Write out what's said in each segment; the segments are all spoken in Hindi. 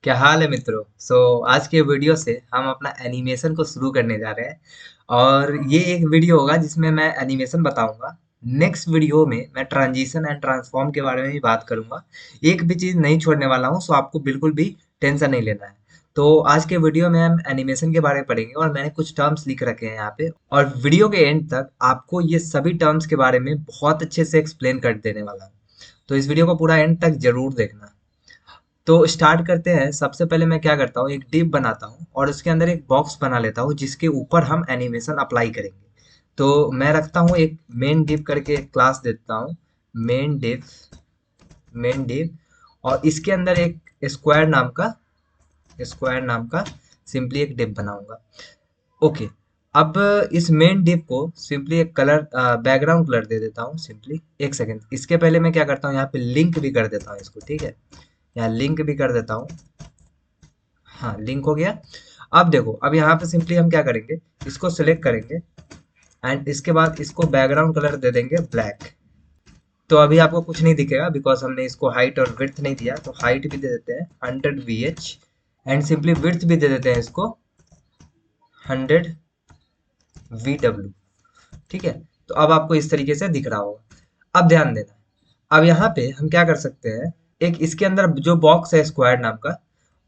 क्या हाल है मित्रों। आज के वीडियो से हम अपना एनिमेशन को शुरू करने जा रहे हैं और ये एक वीडियो होगा जिसमें मैं एनिमेशन बताऊंगा। नेक्स्ट वीडियो में मैं ट्रांजिशन एंड ट्रांसफॉर्म के बारे में भी बात करूंगा। एक भी चीज़ नहीं छोड़ने वाला हूँ, सो आपको बिल्कुल भी टेंशन नहीं लेना है। तो आज के वीडियो में हम एनिमेशन के बारे में पढ़ेंगे और मैंने कुछ टर्म्स लिख रखे हैं यहाँ पे, और वीडियो के एंड तक आपको ये सभी टर्म्स के बारे में बहुत अच्छे से एक्सप्लेन कर देने वाला हूँ। तो इस वीडियो को पूरा एंड तक जरूर देखना। तो स्टार्ट करते हैं। सबसे पहले मैं क्या करता हूँ, एक डिव बनाता हूँ और उसके अंदर एक बॉक्स बना लेता हूँ जिसके ऊपर हम एनिमेशन अप्लाई करेंगे। तो मैं रखता हूँ एक मेन डिव करके एक क्लास देता हूँ। मेन डिव, मेन डिव, और इसके अंदर एक स्क्वायर नाम का सिंपली एक डिव बनाऊंगा। ओके। अब इस मेन डिव को सिंपली एक कलर, बैकग्राउंड कलर दे देता हूँ सिंपली। एक सेकेंड, इसके पहले मैं क्या करता हूँ, यहाँ पे लिंक भी कर देता हूँ इसको, ठीक है। यहाँ लिंक भी कर देता हूँ। हाँ, लिंक हो गया। अब देखो, अब यहाँ पे सिंपली हम क्या करेंगे, इसको सिलेक्ट करेंगे एंड इसके बाद इसको बैकग्राउंड कलर दे देंगे ब्लैक। तो अभी आपको कुछ नहीं दिखेगा बिकॉज हमने इसको हाइट और विड्थ नहीं दिया। तो हाइट भी दे देते हैं 100 VH एंड सिंपली विड्थ भी दे देते हैं इसको 100 VW। ठीक है। तो अब आपको इस तरीके से दिख रहा होगा। अब ध्यान देना, अब यहाँ पे हम क्या कर सकते हैं, एक इसके अंदर जो बॉक्स है स्क्वायर नाम का,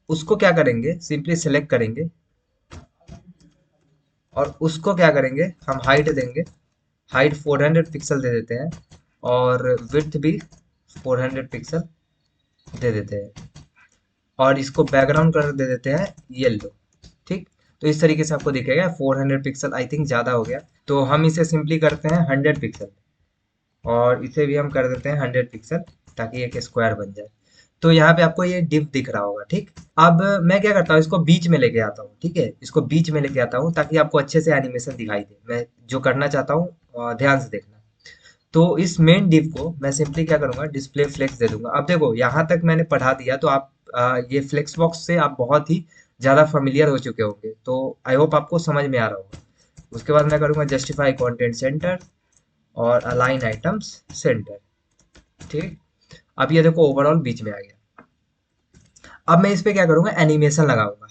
उसको क्या करेंगे, सिंपली सेलेक्ट करेंगे और उसको क्या करेंगे, हम हाइट देंगे। हाइट 400 पिक्सल दे देते हैं और विड्थ भी 400 पिक्सल दे देते हैं और इसको बैकग्राउंड कलर दे देते हैं येलो। ठीक। तो इस तरीके से आपको दिखेगा। 400 पिक्सल आई थिंक ज़्यादा हो गया, तो हम इसे सिंपली करते हैं 100 पिक्सल और इसे भी हम कर देते हैं 100 पिक्सल, ताकि एक स्क्वायर बन जाए। तो यहाँ पे आपको ये डिव दिख रहा होगा। ठीक। अब मैं क्या करता हूँ, इसको बीच में लेके आता हूँ। ठीक है, इसको बीच में लेके आता हूँ ताकि आपको अच्छे से एनिमेशन दिखाई दे। मैं जो करना चाहता हूँ ध्यान से देखना। तो इस मेन डिव को मैं सिंपली क्या करूँगा, डिस्प्ले फ्लेक्स दे दूंगा। अब देखो, यहाँ तक मैंने पढ़ा दिया तो आप ये फ्लेक्स बॉक्स से आप बहुत ही ज़्यादा familiar हो चुके होंगे, तो आई होप आपको समझ में आ रहा होगा। उसके बाद मैं करूँगा जस्टिफाई कंटेंट सेंटर और अलाइन आइटम्स सेंटर। ठीक। अब ये देखो ओवरऑल बीच में आ गया। अब मैं इस पे क्या करूंगा, एनिमेशन लगाऊंगा।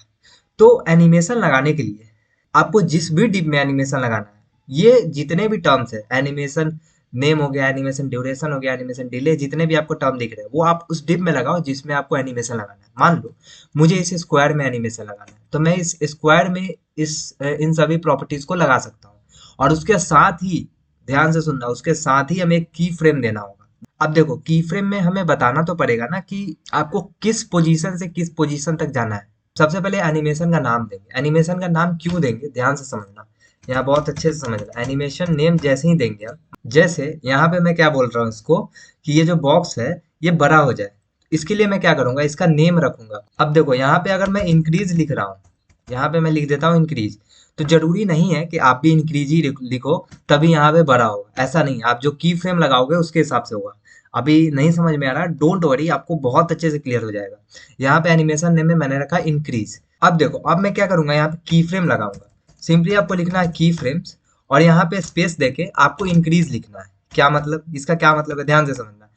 तो एनिमेशन लगाने के लिए आपको जिस भी डिप में एनिमेशन लगाना है, ये जितने भी टर्म्स है, एनिमेशन नेम हो गया, एनिमेशन ड्यूरेशन हो गया, एनिमेशन डिले, जितने भी आपको टर्म दिख रहे हैं वो आप उस डिप में लगाओ जिसमें आपको एनिमेशन लगाना है। मान लो मुझे इस स्क्वायर में एनिमेशन लगाना है, तो मैं इस स्क्वायर में इन सभी प्रॉपर्टीज को लगा सकता हूँ। और उसके साथ ही, ध्यान से सुनना, उसके साथ ही हमें एक की फ्रेम देना होगा। अब देखो, की फ्रेम में हमें बताना तो पड़ेगा ना कि आपको किस पोजीशन से किस पोजीशन तक जाना है। सबसे पहले एनिमेशन का नाम देंगे। एनिमेशन का नाम क्यों देंगे, ध्यान से समझना, यहाँ बहुत अच्छे से समझना। एनिमेशन नेम जैसे ही देंगे हम, जैसे यहाँ पे मैं क्या बोल रहा हूँ इसको, कि ये जो बॉक्स है ये बड़ा हो जाए, इसके लिए मैं क्या करूंगा, इसका नेम रखूंगा। अब देखो, यहाँ पे अगर मैं इंक्रीज लिख रहा हूँ, यहाँ पे मैं लिख देता हूँ इंक्रीज, तो जरूरी नहीं है कि आप भी इंक्रीज ही लिखो तभी यहाँ पे बड़ा होगा। ऐसा नहीं, आप जो की फ्रेम लगाओगे उसके हिसाब से होगा। अभी नहीं समझ में आ रहा, डोंट वरी, आपको बहुत अच्छे से क्लियर हो जाएगा। यहाँ पे एनिमेशन नेम में मैंने रखा इंक्रीज। अब देखो, अब मैं क्या करूंगा, यहाँ पे की फ्रेम लगाऊंगा। सिंपली आपको लिखना है की फ्रेम्स और यहाँ पे स्पेस देके आपको इंक्रीज लिखना है। क्या मतलब, इसका क्या मतलब है, ध्यान से समझना।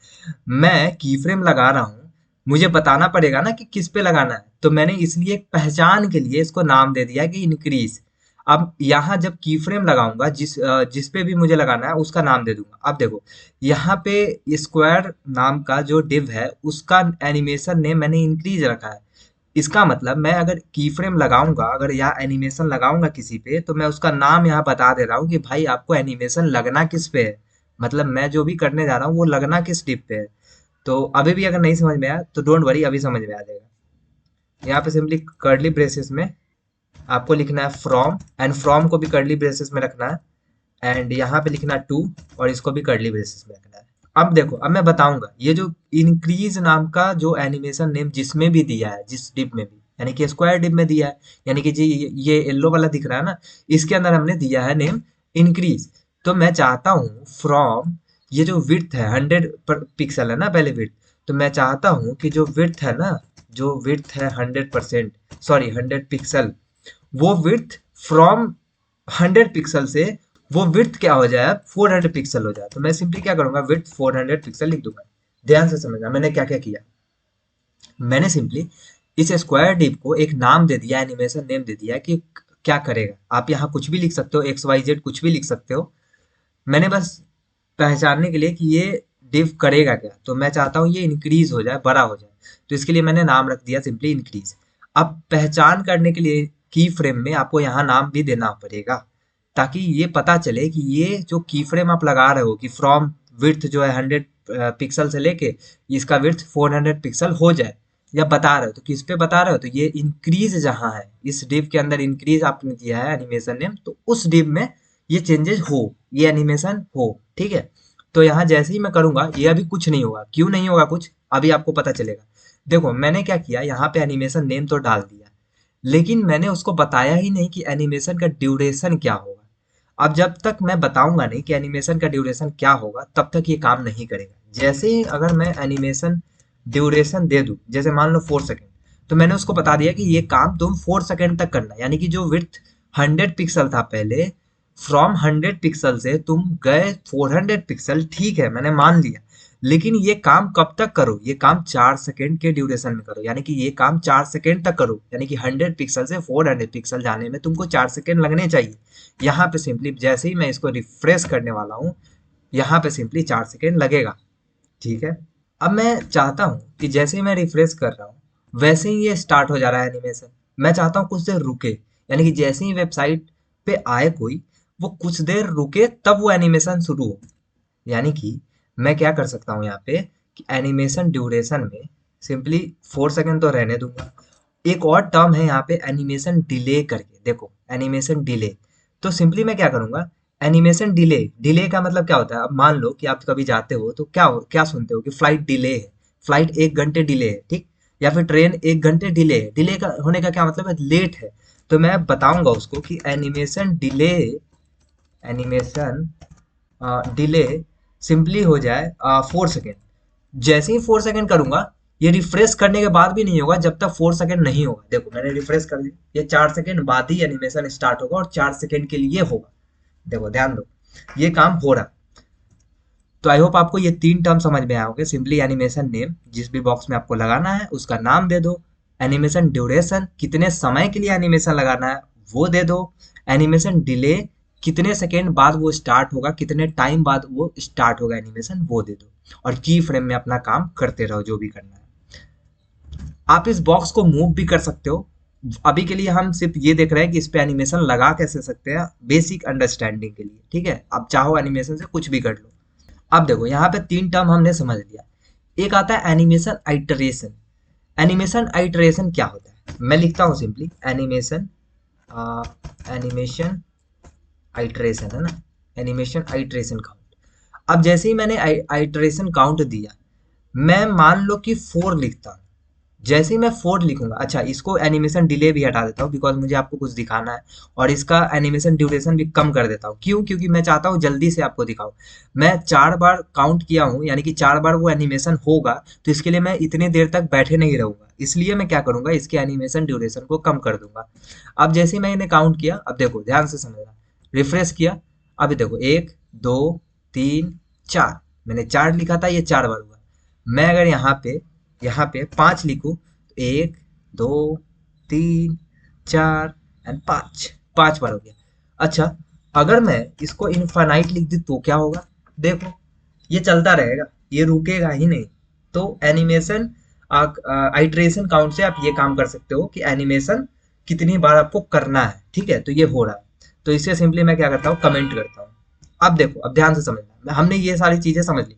मैं की फ्रेम लगा रहा हूँ, मुझे बताना पड़ेगा ना कि किस पे लगाना है, तो मैंने इसलिए एक पहचान के लिए इसको नाम दे दिया कि इंक्रीज। अब यहाँ जब की फ्रेम लगाऊंगा, जिस पे भी मुझे लगाना है उसका नाम दे दूंगा। अब देखो, यहाँ पे स्क्वायर नाम का जो डिव है उसका एनिमेशन नेम मैंने इंक्रीज रखा है। इसका मतलब मैं अगर की फ्रेम लगाऊंगा, अगर यहाँ एनिमेशन लगाऊंगा किसी पे, तो मैं उसका नाम यहाँ बता दे रहा हूँ कि भाई आपको एनिमेशन लगना किस पे है। मतलब मैं जो भी करने जा रहा हूँ वो लगना किस टिप पे है। तो अभी भी अगर नहीं समझ में आया तो डोंट वरी, अभी समझ में आ जाएगा। यहाँ पे सिंपली कर्ली ब्रेसेस में आपको लिखना है फ्रॉम, एंड फ्रॉम को भी कर्ली ब्रेसेस में रखना है, एंड यहाँ पे लिखना है टू, और इसको भी कर्ली ब्रेसेस में रखना है। अब देखो, अब मैं बताऊंगा ये जो इंक्रीज नाम का जो एनिमेशन नेम जिसमें भी दिया है, जिस डिप में भी, यानी कि स्क्वायर डिप में दिया है, यानी कि जी ये येलो वाला दिख रहा है ना, इसके अंदर हमने दिया है नेम इंक्रीज। तो मैं चाहता हूँ फ्रॉम, ये जो विड्थ है 100 पिक्सल है ना पहले विड्थ, तो मैं चाहता हूँ कि जो विड्थ है ना, जो विड्थ है 100%, सॉरी 100 पिक्सल, वो विड्थ फ्रॉम 100 पिक्सल से वो विड्थ क्या हो जाए, 400 पिक्सल हो जाए। तो मैं सिंपली क्या करूंगा, विड्थ 400 पिक्सल लिख दूंगा। ध्यान से समझना मैंने क्या क्या किया। मैंने सिंपली इस स्क्वायर डिव को एक नाम दे दिया, एनिमेशन नेम दे दिया कि क्या करेगा। आप यहाँ कुछ भी लिख सकते हो, एक्स वाई जेड कुछ भी लिख सकते हो। मैंने बस पहचानने के लिए कि ये डिव करेगा क्या, तो मैं चाहता हूँ ये इंक्रीज हो जाए, बड़ा हो जाए, तो इसके लिए मैंने नाम रख दिया सिंपली इंक्रीज। अब पहचान करने के लिए की फ्रेम में आपको यहाँ नाम भी देना पड़ेगा, ताकि ये पता चले कि ये जो की फ्रेम आप लगा रहे हो कि फ्रॉम विड्थ जो है 100 पिक्सल से लेके इसका विड्थ 400 पिक्सल हो जाए, या बता रहे हो तो किस पे बता रहे हो, तो ये इंक्रीज जहाँ है इस डिव के अंदर इंक्रीज आपने दिया है एनिमेशन नेम, तो उस डिव में ये चेंजेस हो, ये एनिमेशन हो, ठीक है। तो यहाँ जैसे ही मैं करूंगा ये अभी कुछ नहीं होगा। क्यों नहीं होगा कुछ, अभी आपको पता चलेगा। देखो मैंने क्या किया, यहाँ पे एनिमेशन नेम तो डाल दिया, लेकिन मैंने उसको बताया ही नहीं कि एनिमेशन का ड्यूरेशन क्या होगा। अब जब तक मैं बताऊंगा नहीं कि एनिमेशन का ड्यूरेशन क्या होगा, तब तक ये काम नहीं करेगा। जैसे ही अगर मैं एनिमेशन ड्यूरेशन दे दूं, जैसे मान लो 4 सेकेंड, तो मैंने उसको बता दिया कि ये काम तुम 4 सेकेंड तक करना, यानी कि जो विड्थ 100 पिक्सल था पहले, फ्रॉम 100 पिक्सल से तुम गए 400 पिक्सल, ठीक है मैंने मान लिया, लेकिन ये काम कब तक करो, ये काम 4 सेकेंड के ड्यूरेशन में करो, यानी कि ये काम 4 सेकेंड तक करो, यानी कि 100 पिक्सल से 400 पिक्सल जाने में तुमको 4 सेकेंड लगने चाहिए। यहाँ पे सिंपली जैसे ही मैं इसको रिफ्रेश करने वाला हूँ, यहाँ पे सिंपली 4 सेकेंड लगेगा, ठीक है। अब मैं चाहता हूँ कि जैसे ही मैं रिफ्रेश कर रहा हूँ वैसे ही ये स्टार्ट हो जा रहा है एनिमेशन। मैं चाहता हूँ कुछ देर रुके, यानी कि जैसे ही वेबसाइट पे आए कोई, वो कुछ देर रुके तब वो एनिमेशन शुरू हो। यानी कि मैं क्या कर सकता हूँ यहाँ पे कि एनिमेशन ड्यूरेशन में सिंपली 4 सेकेंड तो रहने दूंगा। एक और टर्म है यहाँ पे एनिमेशन डिले करके, देखो एनिमेशन डिले। तो सिंपली मैं क्या करूंगा, एनिमेशन डिले, डिले का मतलब क्या होता है। अब मान लो कि आप कभी जाते हो तो क्या सुनते हो कि फ्लाइट डिले है, फ्लाइट 1 घंटे डिले है, ठीक, या फिर ट्रेन 1 घंटे डिले है। डिले का होने का क्या मतलब है, लेट है। तो मैं बताऊंगा उसको कि animation delay, animation delay simply हो जाए 4 सेकेंड। जैसे ही 4 सेकेंड करूंगा, ये रिफ्रेश करने के बाद भी नहीं होगा जब तक 4 सेकेंड नहीं होगा। देखो मैंने रिफ्रेश कर दिया, ये 4 सेकेंड बाद ही एनिमेशन स्टार्ट होगा और 4 सेकेंड के लिए होगा। देखो ध्यान दो, ये काम हो रहा है। तो आई होप आपको ये 3 टर्म समझ में आए होंगे। सिंपली एनिमेशन नेम, जिस भी बॉक्स में आपको लगाना है उसका नाम दे दो। एनिमेशन ड्यूरेशन, कितने समय के लिए एनिमेशन लगाना है वो दे दो। एनिमेशन डिले, कितने सेकेंड बाद वो स्टार्ट होगा, कितने टाइम बाद वो स्टार्ट होगा एनिमेशन, वो दे दो। और की फ्रेम में अपना काम करते रहो जो भी करना है। आप इस बॉक्स को मूव भी कर सकते हो। अभी के लिए हम सिर्फ ये देख रहे हैं कि इस पे एनिमेशन लगा कैसे सकते हैं, बेसिक अंडरस्टैंडिंग के लिए, ठीक है। आप चाहो एनिमेशन से कुछ भी कर लो। अब देखो यहाँ पे 3 टर्म हमने समझ लिया। एक आता है एनिमेशन आइटरेशन। एनिमेशन आइटरेशन क्या होता है, मैं लिखता हूँ सिंपली एनिमेशन, एनिमेशन आइटरेशन है ना, एनिमेशन आइटरेशन काउंट। अब जैसे ही मैंने आइटरेशन काउंट दिया, मैं मान लो कि 4 लिखता हूँ। जैसे ही मैं 4 लिखूंगा, अच्छा इसको एनिमेशन डिले भी हटा देता हूँ बिकॉज मुझे आपको कुछ दिखाना है, और इसका एनिमेशन ड्यूरेशन भी कम कर देता हूँ। क्यों, क्योंकि मैं चाहता हूँ जल्दी से आपको दिखाऊं। मैं 4 बार काउंट किया हूँ, यानी कि 4 बार वो एनिमेशन होगा, तो इसके लिए मैं इतनी देर तक बैठे नहीं रहूंगा। इसलिए मैं क्या करूंगा, इसके एनिमेशन ड्यूरेशन को कम कर दूंगा। अब जैसे ही मैंने काउंट किया, अब देखो ध्यान से समझना, रिफ्रेश किया, अभी देखो 1 2 3 4, मैंने 4 लिखा था, ये 4 बार हुआ। मैं अगर यहाँ पे 5 लिखूं, तो 1 2 3 4 एंड 5 बार हो गया। अच्छा, अगर मैं इसको इनफाइनाइट लिख दी तो क्या होगा, देखो ये चलता रहेगा, ये रुकेगा ही नहीं। तो एनिमेशन आइटरेशन काउंट से आप ये काम कर सकते हो कि एनिमेशन कितनी बार आपको करना है, ठीक है। तो ये हो रहा है, तो इसे सिंपली मैं क्या करता हूँ, कमेंट करता हूँ। अब देखो, अब ध्यान से समझना, हमने ये सारी चीजें समझ ली।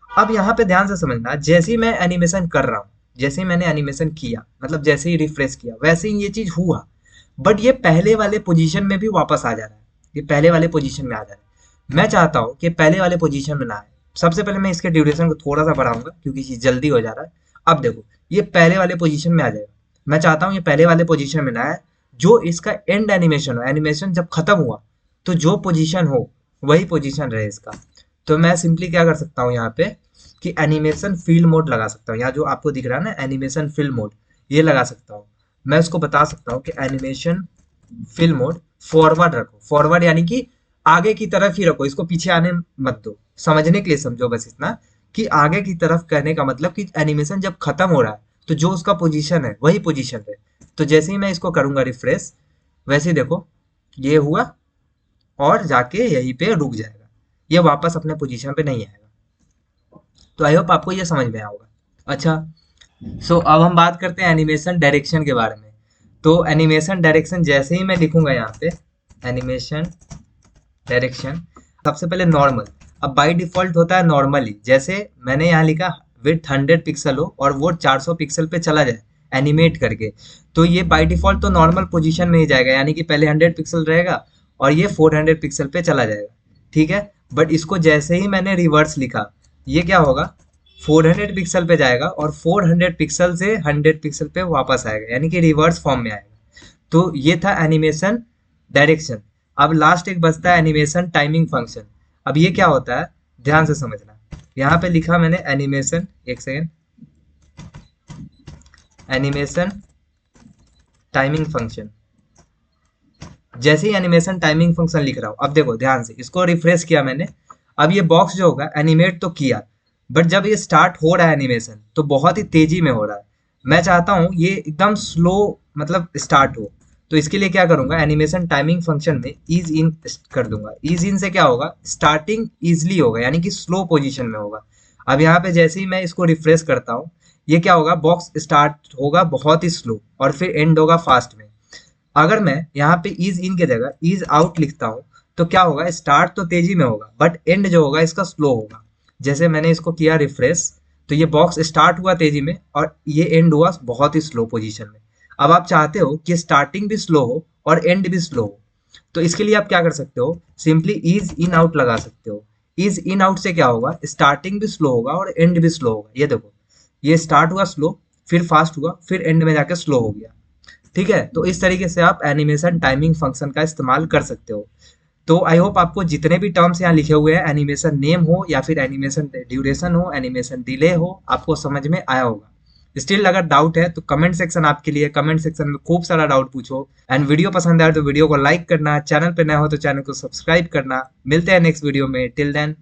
अब यहाँ पे ध्यान से समझना, जैसे ही मैं एनिमेशन कर रहा हूँ, जैसे ही मैंने एनिमेशन किया, मतलब जैसे ही रिफ्रेश किया, वैसे ही ये चीज हुआ, बट ये पहले वाले पोजीशन में भी वापस आ जा रहा है। ये पहले वाले पोजीशन में आ जा रहा है। मैं चाहता हूँ कि पहले वाले पोजीशन में ना आए। सबसे पहले मैं इसके ड्यूरेशन को थोड़ा सा बढ़ाऊंगा क्योंकि ये जल्दी हो जा रहा है। अब देखो ये पहले वाले पोजीशन में आ जाएगा। मैं चाहता हूँ ये पहले वाले पोजीशन में ना आए, जो इसका एंड एनिमेशन हो, एनिमेशन जब खत्म हुआ तो जो पोजीशन हो वही पोजीशन रहे इसका। तो मैं सिंपली क्या कर सकता हूँ यहाँ पे कि एनिमेशन फील्ड मोड लगा सकता हूँ। यहाँ जो आपको दिख रहा है ना एनिमेशन फील्ड मोड, ये लगा सकता हूँ। मैं उसको बता सकता हूँ कि एनिमेशन फील्ड मोड फॉरवर्ड रखो। फॉरवर्ड यानी कि आगे की तरफ ही रखो, इसको पीछे आने मत दो। समझने के लिए समझो बस इतना कि आगे की तरफ कहने का मतलब कि एनिमेशन जब खत्म हो रहा है तो जो उसका पोजीशन है वही पोजीशन है। तो जैसे ही मैं इसको करूंगा रिफ्रेश, वैसे ही देखो ये हुआ और जाके यहीं पे रुक जाएगा, ये वापस अपने पोजीशन पे नहीं आएगा। तो आई होप आपको ये समझ में आया होगा। अच्छा, सो अब हम बात करते हैं एनिमेशन डायरेक्शन के बारे में। तो एनिमेशन डायरेक्शन जैसे ही मैं लिखूंगा यहाँ पे एनिमेशन डायरेक्शन, सबसे पहले नॉर्मल। अब बाय डिफॉल्ट होता है नॉर्मली, जैसे मैंने यहाँ लिखा विड्थ 100 पिक्सल हो और वो 400 पिक्सल पे चला जाए एनिमेट करके, तो ये बाय डिफॉल्ट तो नॉर्मल पोजीशन में ही जाएगा, यानी कि पहले 100 पिक्सल रहेगा और ये 400 पिक्सल पे चला जाएगा, ठीक है। बट इसको जैसे ही मैंने रिवर्स लिखा, ये क्या होगा, 400 पिक्सल पे जाएगा और 400 पिक्सल से 100 पिक्सल पे वापस आएगा, यानी कि रिवर्स फॉर्म में आएगा। तो ये था एनिमेशन डायरेक्शन। अब लास्ट एक बचता है एनिमेशन टाइमिंग फंक्शन। अब ये क्या होता है, ध्यान से समझना। यहाँ पे लिखा मैंने एनिमेशन, एक सेकेंड, एनिमेशन टाइमिंग फंक्शन। जैसे ही एनिमेशन टाइमिंग फंक्शन लिख रहा हूँ, अब देखो ध्यान से, इसको रिफ्रेश किया मैंने, अब ये बॉक्स जो होगा एनिमेट तो किया, बट जब ये स्टार्ट हो रहा है एनिमेशन तो बहुत ही तेजी में हो रहा है। मैं चाहता हूँ ये एकदम स्लो मतलब स्टार्ट हो, तो इसके लिए क्या करूंगा, एनिमेशन टाइमिंग फंक्शन में ईज इन कर दूंगा। ईज इन से क्या होगा, स्टार्टिंग ईजिली होगा, यानी कि स्लो पोजीशन में होगा। अब यहाँ पे जैसे ही मैं इसको रिफ्रेश करता हूँ, ये क्या होगा, बॉक्स स्टार्ट होगा बहुत ही स्लो और फिर एंड होगा फास्ट में। अगर मैं यहाँ पे ईज इन की जगह ईज आउट लिखता हूँ, तो क्या होगा, स्टार्ट तो तेजी में होगा बट एंड जो होगा इसका स्लो होगा। जैसे मैंने इसको किया रिफ्रेश, तो ये बॉक्स स्टार्ट हुआ तेजी में और ये एंड हुआ बहुत ही स्लो पोजीशन में। अब आप चाहते हो कि स्टार्टिंग भी स्लो हो और एंड भी स्लो हो, तो इसके लिए आप क्या कर सकते हो, सिंपली ईज इन आउट लगा सकते हो। ईज इन आउट से क्या होगा, स्टार्टिंग भी स्लो होगा और एंड भी स्लो होगा। ये देखो, ये स्टार्ट हुआ स्लो, फिर फास्ट हुआ, फिर एंड में जाके स्लो हो गया, ठीक है। तो इस तरीके से आप एनिमेशन टाइमिंग फंक्शन का इस्तेमाल कर सकते हो। तो आई होप आपको जितने भी टर्म्स यहाँ लिखे हुए हैं, एनिमेशन नेम हो या फिर एनिमेशन ड्यूरेशन हो, एनिमेशन डिले हो, आपको समझ में आया होगा। स्टिल अगर डाउट है तो कमेंट सेक्शन आपके लिए, कमेंट सेक्शन में खूब सारा डाउट पूछो। एंड वीडियो पसंद आए तो वीडियो को लाइक करना, चैनल पे नया हो तो चैनल को सब्सक्राइब करना। मिलते हैं नेक्स्ट वीडियो में, टिल देन